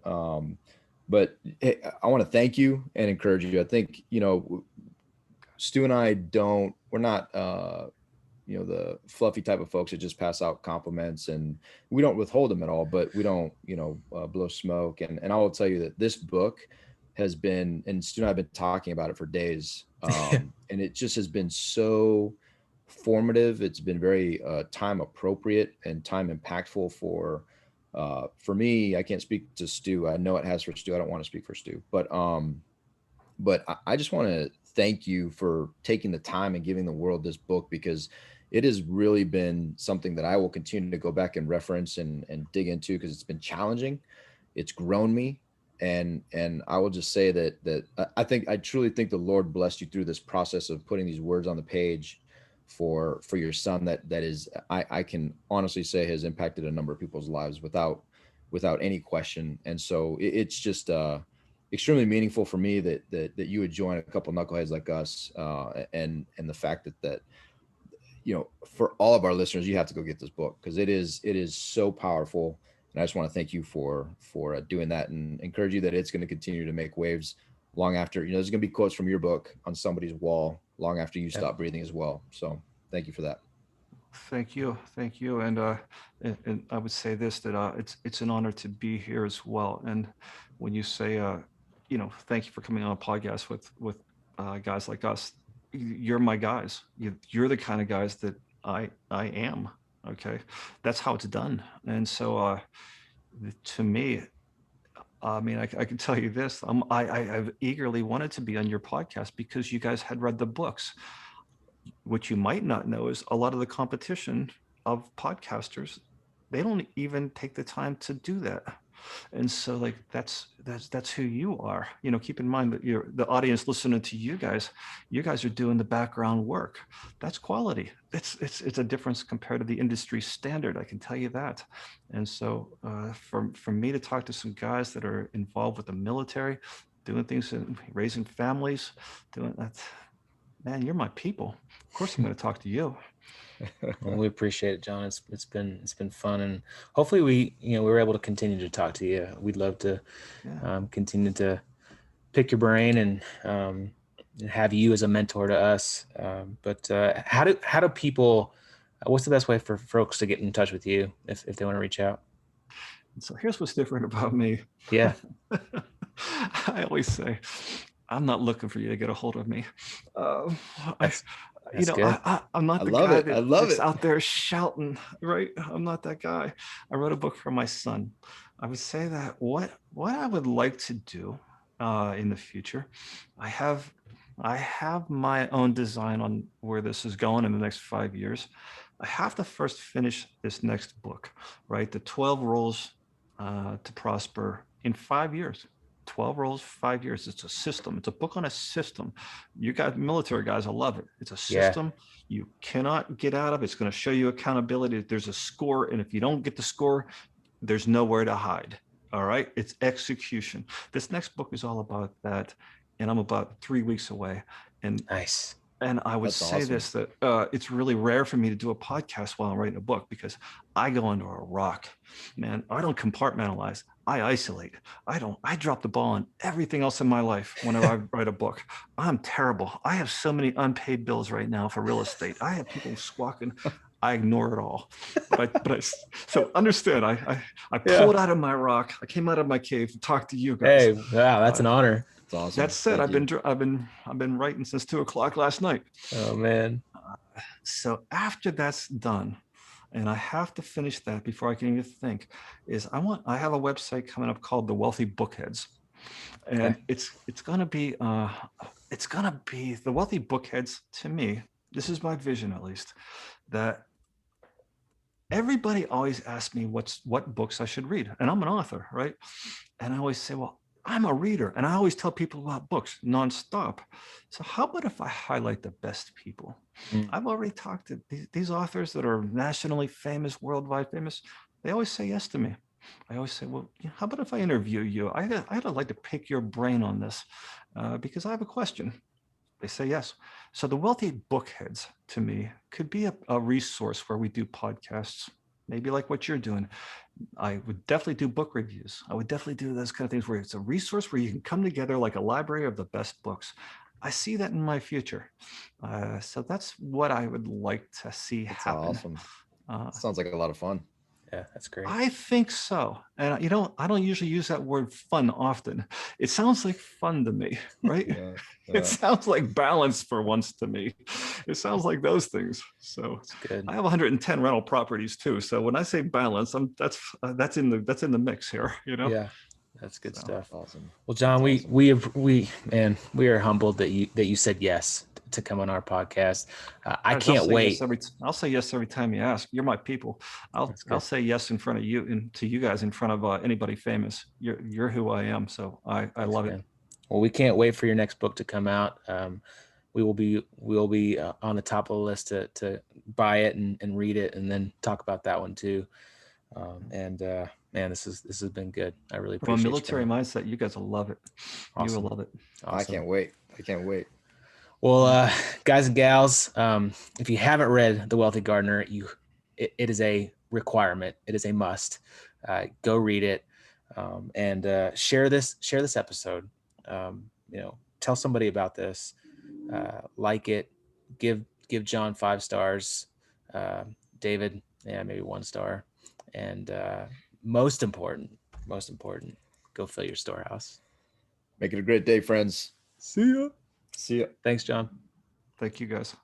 But hey, I want to thank you and encourage you. I think Stu and I we're not the fluffy type of folks that just pass out compliments, and we don't withhold them at all, but we don't, blow smoke. And I will tell you that this book has been, and Stu and I have been talking about it for days. And it just has been so formative. It's been very time appropriate and time impactful for me. I can't speak to Stu. I know it has for Stu. I don't want to speak for Stu, but I just want to thank you for taking the time and giving the world this book, because it has really been something that I will continue to go back and reference and dig into, because it's been challenging. It's grown me. And I will just say that I truly think the Lord blessed you through this process of putting these words on the page for your son that is, I can honestly say, has impacted a number of people's lives without any question. And so it's just extremely meaningful for me that you would join a couple knuckleheads like us, and the fact that for all of our listeners, you have to go get this book, because it is so powerful. And I just want to thank you for doing that, and encourage you that it's going to continue to make waves long after, there's going to be quotes from your book on somebody's wall long after you stop breathing as well. So thank you for that. Thank you. And I would say this, that it's an honor to be here as well. And when you say, thank you for coming on a podcast with guys like us, you're my guys. You're the kind of guys that I am. Okay, that's how it's done. And so, to me, I mean, I can tell you this. I've eagerly wanted to be on your podcast because you guys had read the books. What you might not know is a lot of the competition of podcasters, they don't even take the time to do that. And so, like, that's who you are. You know, keep in mind that you're the audience listening to you guys. You guys are doing the background work. That's quality. It's a difference compared to the industry standard. I can tell you that. And so, for me to talk to some guys that are involved with the military, doing things, raising families, doing that, man, you're my people. Of course, I'm going to talk to you. Well, we appreciate it, John. It's been fun, and hopefully we were able to continue to talk to you. We'd love to continue to pick your brain and have you as a mentor to us. But how do people? What's the best way for folks to get in touch with you if they want to reach out? So here's what's different about me. Yeah. I always say, I'm not looking for you to get a hold of me. That's good. I'm not the guy that's out there shouting, right? I'm not that guy. I wrote a book for my son. I would say that what I would like to do in the future, I have my own design on where this is going in the next 5 years. I have to first finish this next book, right? The 12 Rules to Prosper in 5 years. 12 Rules, 5 years. It's a system. It's a book on a system. You got military guys, I love it. It's a system you cannot get out of. It's going to show you accountability. There's a score, and if you don't get the score, there's nowhere to hide. All right. It's execution. This next book is all about that. And I'm about 3 weeks away. And nice. And I would say this, that it's really rare for me to do a podcast while I'm writing a book because I go into a rock, man. I don't compartmentalize. I isolate. I drop the ball on everything else in my life whenever I write a book. I'm terrible. I have so many unpaid bills right now for real estate. I have people squawking. I ignore it all. So understand, I pulled out of my rock. I came out of my cave to talk to you guys. Hey, wow, that's an honor. Awesome. That said, I've been writing since 2:00 last night. Oh man. So after that's done, and I have to finish that before I can even think, I have a website coming up called The Wealthy Bookheads. And it's gonna be The Wealthy Bookheads. To me, this is my vision, at least, that everybody always asks me what books I should read. And I'm an author, right? And I always say, well, I'm a reader, and I always tell people about books nonstop. So how about if I highlight the best people? I've already talked to these authors that are nationally famous, worldwide famous. They always say yes to me. I always say, well, how about if I interview you? I'd like to pick your brain on this because I have a question. They say yes. So the Wealthy Bookheads, to me, could be a resource where we do podcasts, maybe like what you're doing. I would definitely do book reviews. I would definitely do those kind of things where it's a resource where you can come together like a library of the best books. I see that in my future. So that's what I would like to see happen. Awesome. Sounds like a lot of fun. Yeah, that's great. I think so. And I don't usually use that word fun often. It sounds like fun to me, right? Yeah. It sounds like balance for once to me. It sounds like those things. So good. I have 110 rental properties too. So when I say balance, that's in the mix here, Yeah. That's good stuff. Awesome. Well, John, we are humbled that you said yes to come on our podcast. I can't wait. I'll say yes every time you ask. You're my people. I'll say yes in front of you and to you guys in front of anybody famous. You're who I am. So I love it. Well, we can't wait for your next book to come out. We'll be on the top of the list to buy it and read it and then talk about that one too. Man, this has been good. I really appreciate it. From a military mindset, you guys will love it. Awesome. You will love it. Awesome. I can't wait. Well, guys and gals, if you haven't read The Wealthy Gardner, it is a requirement. It is a must. Go read it and share this episode. Tell somebody about this. Like it. Give John 5 stars. David, maybe 1 star. And most important, go fill your storehouse. Make it a great day, friends. See ya. See ya. Thanks, John. Thank you, guys.